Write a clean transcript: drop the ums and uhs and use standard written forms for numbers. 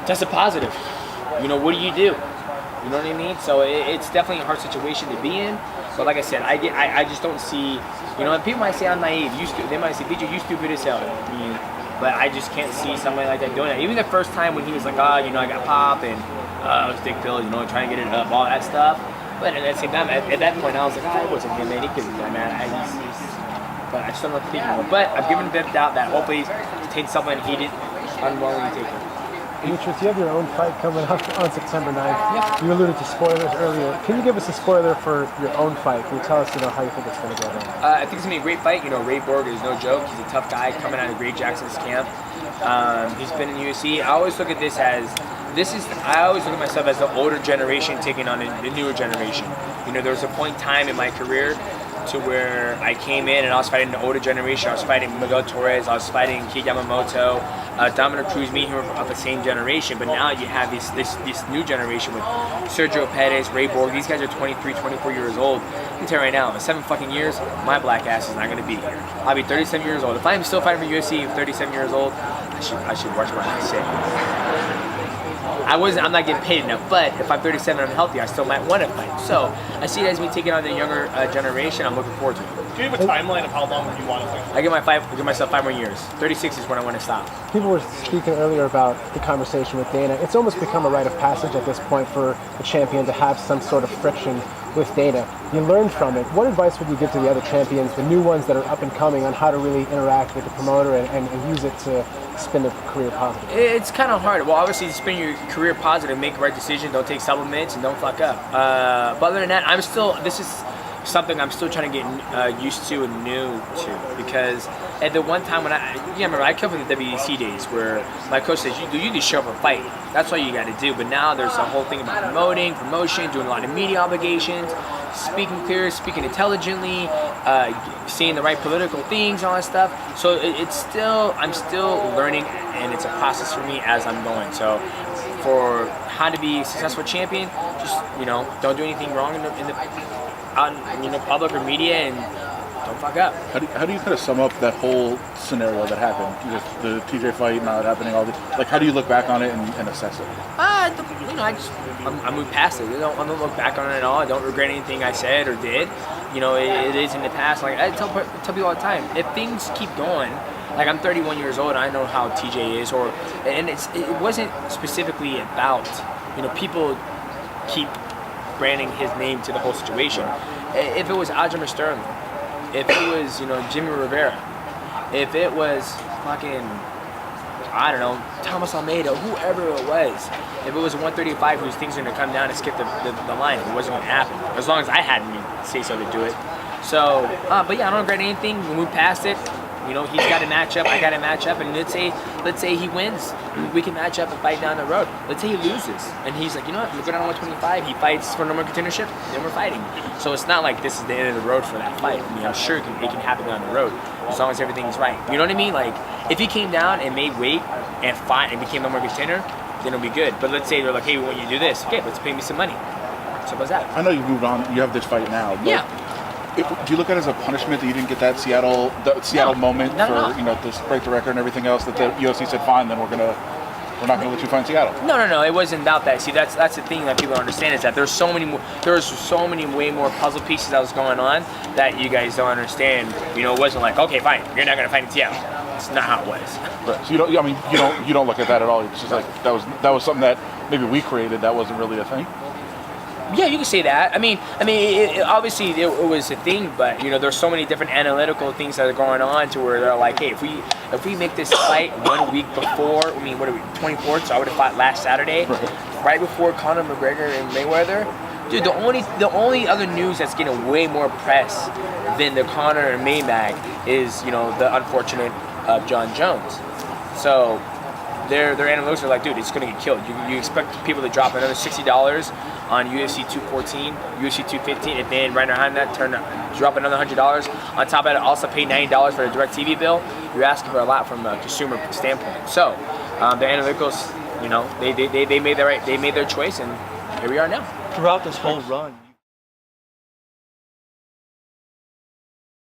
tested positive. What do? You know what I mean? So it's definitely a hard situation to be in. But like I said, I just don't see, and people might say I'm naive. They might say, BJ, you stupid as hell. But I just can't see somebody like that doing that. Even the first time when he was like, I got pop and stick pills, trying to get it up, all that stuff. But at the same time, at that point, I was like, it wasn't him, man. He couldn't have done that. But I just don't know what to think of it. But I've given him the doubt that hopefully he's taking something he didn't unwillingly take it. Demetrious, you have your own fight coming up on September 9th. Yep. You alluded to spoilers earlier. Can you give us a spoiler for your own fight? Can you tell us, how you think it's going to go down? I think it's going to be a great fight. Ray Borg is no joke. He's a tough guy coming out of Ray Jackson's camp. He's been in UFC. I always look at this as, I always look at myself as the older generation taking on the newer generation. There was a point in time in my career to where I came in and I was fighting the older generation. I was fighting Miguel Torres, I was fighting Kid Yamamoto, Dominic Cruz, me, who are of the same generation. But now you have this new generation with Sergio Pettis, Ray Borg. These guys are 23, 24 years old. I can tell you right now, in 7 fucking years, my black ass is not going to be here. I'll be 37 years old. If I'm still fighting for UFC at 37 years old, I should watch what I say. I'm not getting paid enough, but if I'm 37 and I'm healthy, I still might want to fight. So I see it as me taking on the younger generation. I'm looking forward to it. Do you have a timeline of how long you want to fight? I give myself 5 more years. 36 is when I want to stop. People were speaking earlier about the conversation with Dana. It's almost become a rite of passage at this point for a champion to have some sort of friction with Dana. You learned from it. What advice would you give to the other champions, the new ones that are up and coming, on how to really interact with the promoter and use it to spin their career positive? It's kind of hard. Well, obviously, spin your career positive, make the right decision, don't take supplements, and don't fuck up. But other than that, this is something I'm still trying to get used to and new to, because at the one time when remember I come from the WEC days where my coach says you just show up and fight. That's all you got to do. But now there's a whole thing about promotion, doing a lot of media obligations, speaking clear, speaking intelligently, saying the right political things, all that stuff. So I'm still learning, and it's a process for me as I'm going. So for how to be a successful champion, just don't do anything wrong in the public or media, and don't fuck up. How do you kind of sum up that whole scenario that happened? Just the TJ fight not happening, how do you look back on it and assess it? I moved past it. I don't look back on it at all. I don't regret anything I said or did. It is in the past. Like I tell people all the time, if things keep going, like I'm 31 years old, I know how TJ is, and it wasn't specifically about, people keep branding his name to the whole situation. If it was Aljamain Sterling, if it was, Jimmy Rivera, if it was fucking, I don't know, Thomas Almeida, whoever it was, if it was 135 whose things are going to come down and skip the line, it wasn't going to happen. As long as I had to say so to do it. So, but yeah, I don't regret anything. We moved past it. He's got a matchup, I got a matchup, and let's say he wins, we can match up and fight down the road. Let's say he loses, and he's like, I'm going to go down to 125, he fights for number one contendership, then we're fighting. So it's not like this is the end of the road for that fight. I'm sure it can happen down the road, as long as everything's right. You know what I mean? Like, if he came down and made weight and fought and became number one contender, then it'll be good. But let's say they're like, hey, we want you to do this. Okay, let's pay me some money. So what's that? I know you moved on, you have this fight now, but yeah. Do you look at it as a punishment that you didn't get that Seattle moment to break the record and everything else, that the UFC said, fine, then we're not gonna let you fight in Seattle? No, it wasn't about that. See, that's the thing that people don't understand, is that there's so many way more puzzle pieces that was going on that you guys don't understand. It wasn't like, okay, fine, you're not gonna fight in Seattle. It's not how it was. Right. So you don't look at that at all. It's just like that was something that maybe we created that wasn't really a thing. Yeah, you can say that. Obviously it was a thing, but there's so many different analytical things that are going on to where they're like, hey, if we make this fight 1 week before, what are we, 24th? So I would have fought last Saturday, right before Conor McGregor and Mayweather. Dude, the only other news that's getting way more press than the Conor and Mayweather is the unfortunate of Jon Jones. So their analytics are like, dude, it's gonna get killed. You expect people to drop another $60 on UFC 214, UFC 215, and then right behind that, drop another $100. On top of it, also pay $90 for the DirecTV bill. You're asking for a lot from a consumer standpoint. So the analytics, they made their choice, and here we are now. Throughout this whole run,